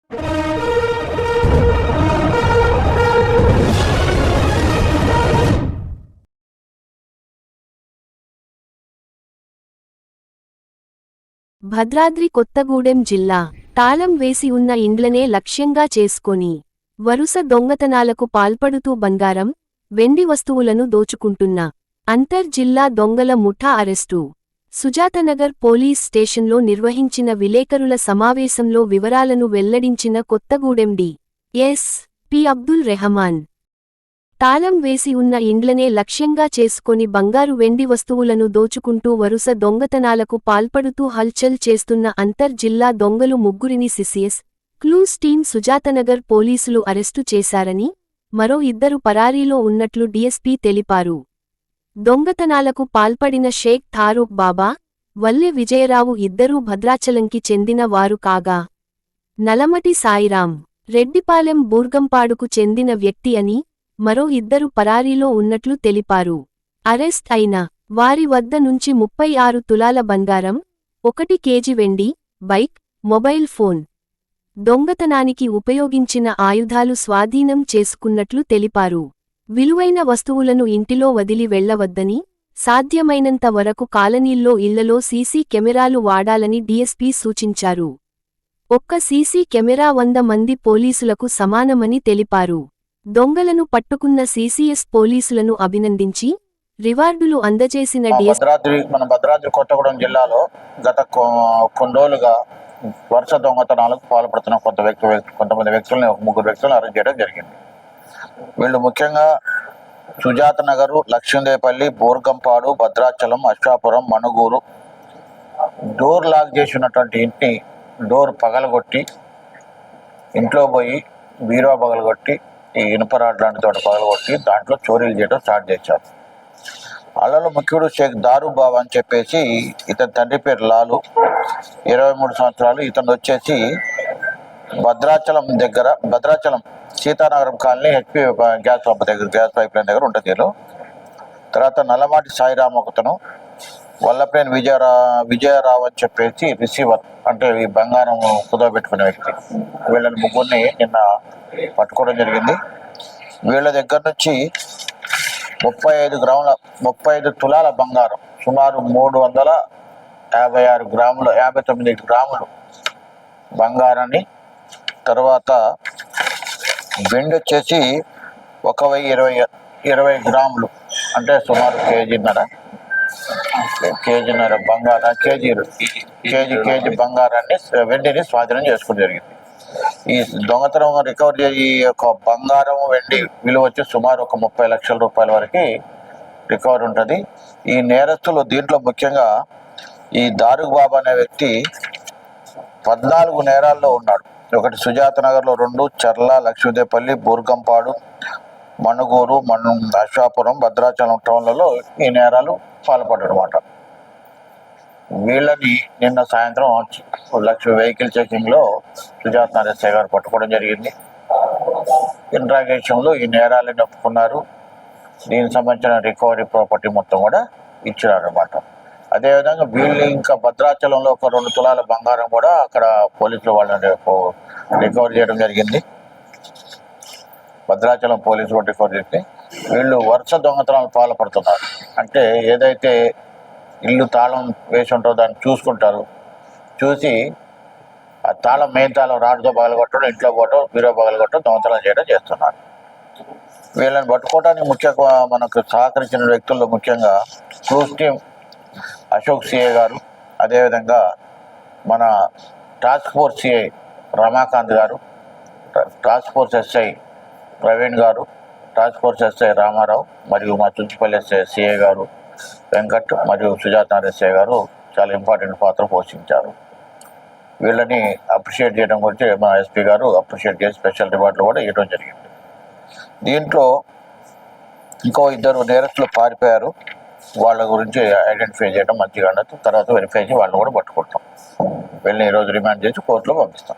భద్రాద్రి కొత్తగూడెం జిల్లా తాళం వేసి ఉన్న ఇండ్లనే లక్ష్యంగా చేసుకొని వరుస దొంగతనాలకు పాల్పడుతూ బంగారం, వెండి వస్తువులను దోచుకుంటున్న అంతర్-జిల్లా దొంగల ముఠా అరెస్టు. సుజాతనగర్ పోలీస్ స్టేషన్లో నిర్వహించిన విలేకరుల సమావేశంలో వివరాలను వెల్లడించిన కొత్తగూడెం డి.ఎస్.పి. అబ్దుల్ రెహమాన్, తాళం వేసి ఉన్న ఇండ్లనే లక్ష్యంగా చేసుకొని బంగారు, వెండి వస్తువులను దోచుకుంటూ వరుస దొంగతనాలకు పాల్పడుతూ హల్చల్ చేస్తున్న అంతర్-జిల్లా దొంగలు ముగ్గురిని సిసిఎస్ క్లూస్ టీం సుజాతనగర్ పోలీసులు అరెస్టు చేశారని, మరో ఇద్దరు పరారీలో ఉన్నట్లు డీఎస్పీ తెలిపారు. దొంగతనాలకు పాల్పడిన షేక్ తారూక్ బాబా, వల్లె విజయరావు ఇద్దరూ భద్రాచలంకి చెందిన వారు కాగా, నలమటి సాయిరాం, రెడ్డిపాలెం బూర్గంపాడుకు చెందిన వ్యక్తి అని, మరో ఇద్దరు పరారీలో ఉన్నట్లు తెలిపారు. అరెస్ట్ అయిన వారి వద్ద నుంచి 36 తులాల బంగారం, 1 కేజీ వెండి, బైక్, మొబైల్ ఫోన్, దొంగతనానికి ఉపయోగించిన ఆయుధాలు స్వాధీనం చేసుకున్నట్లు తెలిపారు. విలువైన వస్తువులను ఇంటిలో వదిలి వెళ్లవద్దని, సాధ్యమైనంత వరకు కాలనీల్లో ఇళ్లలో సీసీ కెమెరాలు వాడాలని డీఎస్పీ సూచించారు. ఒక్క సీసీ కెమెరా 100 మంది పోలీసులకు సమానమని తెలిపారు. దొంగలను పట్టుకున్న సీసీఎస్ పోలీసులను అభినందించి రివార్డులు అందజేసిన భద్రాద్రి కొత్తగూడెం జిల్లాలో గత కొన్ని రోజులుగా వరుస దొంగతనాలకు పాల్పడుతున్న కొంతమంది వ్యక్తులను, 3 వ్యక్తులను అరెస్ట్ చేయడం జరిగింది. వీళ్ళు ముఖ్యంగా సుజాత నగరు, లక్ష్మీదేపల్లి, బూర్గంపాడు, భద్రాచలం, అశ్వాపురం, మణుగూరు డోర్ లాక్ చేసి ఉన్నటువంటి ఇంటిని డోర్ పగలగొట్టి, ఇంట్లో పోయి బీరువా పగలగొట్టి, ఈ ఇనుపరాడ్ లాంటి తోట పగలగొట్టి దాంట్లో చోరీలు చేయడం స్టార్ట్ చేశారు. వాళ్ళలో ముఖ్యుడు షేక్ దారు బాబా అని చెప్పేసి, ఇతని తండ్రి పేరు లాలు, 23 సంవత్సరాలు. ఇతను వచ్చేసి Bhadrachalam Seethanagaram colony HP gas pump దగ్గర, గ్యాస్ పైప్ లైన్ దగ్గర ఉంటుంది. తర్వాత నల్లమాటి సాయిరామ్ ఒకతను, వల్లపేని విజయరావు అని చెప్పేసి రిసీవర్, అంటే ఈ బంగారం కుదవబెట్టుకునే వ్యక్తి. వీళ్ళని ముగ్గురిని నిన్న పట్టుకోవడం జరిగింది. వీళ్ళ దగ్గర నుంచి 35 తులాల బంగారం, సుమారు 356 గ్రాములు, 59 గ్రాములు బంగారాన్ని, తర్వాత వెండి వచ్చేసి 1020 గ్రాములు, అంటే సుమారు కేజీన్నర బంగారం, కేజీ బంగారాన్ని, వెండిని స్వాధీనం చేసుకోవడం జరిగింది. ఈ దొంగతనం రికవరీ ఈ యొక్క బంగారం, వెండి విలువ వచ్చి సుమారు 30 లక్షల రూపాయల వరకు రికవరీ ఉంటుంది. ఈ నేరస్తులు దీంట్లో ముఖ్యంగా ఈ దారుక్ బాబా అనే వ్యక్తి 14 నేరాల్లో ఉన్నాడు. ఒకటి సుజాత నగర్లో 2, చర్ల, లక్ష్మీదేపల్లి, బూర్గంపాడు, మణుగూరు, అశ్వాపురం, భద్రాచలం టౌన్లలో ఈ నేరాలు పాల్పడ్డమాట. వీళ్ళని నిన్న సాయంత్రం వెహికల్ చెకింగ్లో సుజాత నరేశ్వర గారు పట్టుకోవడం జరిగింది. ఇంట్రాగేషన్లో ఈ నేరాలని ఒప్పుకున్నారు. దీనికి సంబంధించిన రికవరీ ప్రాపర్టీ మొత్తం కూడా ఇచ్చినారన్నమాట. అదేవిధంగా వీళ్ళు ఇంకా భద్రాచలంలో ఒక 2 తులాల బంగారం కూడా అక్కడ పోలీసులు వాళ్ళని రికవరీ చేయడం జరిగింది. భద్రాచలం పోలీసులు రికవరీ చేస్తే వీళ్ళు వరుస దొంగతనాలు పాల్పడుతున్నారు. అంటే ఏదైతే ఇల్లు తాళం వేసి ఉంటుందో దాన్ని చూసుకుంటారు, చూసి ఆ తాళం, మెయిన్ తాళం రాడ్తో పగలగొట్టడం, ఇంట్లో పోవటం, బీరో పగలగొట్టడం, దొంగతనం చేయడం చేస్తున్నారు. వీళ్ళని పట్టుకోవడానికి మనకు సహకరించిన వ్యక్తుల్లో ముఖ్యంగా క్రూజ్ టీం అశోక్ సిఐ గారు, అదేవిధంగా మన టాస్క్ ఫోర్స్ సిఐ రమాకాంత్ గారు, టాస్క్ ఫోర్స్ ఎస్ఐ ప్రవీణ్ గారు, టాస్క్ ఫోర్స్ ఎస్ఐ రామారావు, మరియు మా తుంచిపల్లి సిఐ గారు వెంకట్, మరియు సుజాత నరేశ్వర గారు చాలా ఇంపార్టెంట్ పాత్ర పోషించారు. వీళ్ళని అప్రిషియేట్ చేయడం గురించి మన ఎస్పీ గారు అప్రిషియేట్ చేసి స్పెషల్ రివార్డులు కూడా ఇవ్వడం జరిగింది. దీంట్లో ఇంకో 2 నేరస్తులు పారిపోయారు. వాళ్ళ గురించి ఐడెంటిఫై చేయడం మంచిగా ఉండదు. తర్వాత వెరిఫై చేసి వాళ్ళని కూడా పట్టుకుంటాం. వీళ్ళని ఈరోజు రిమాండ్ చేసి కోర్టులో పంపిస్తాం.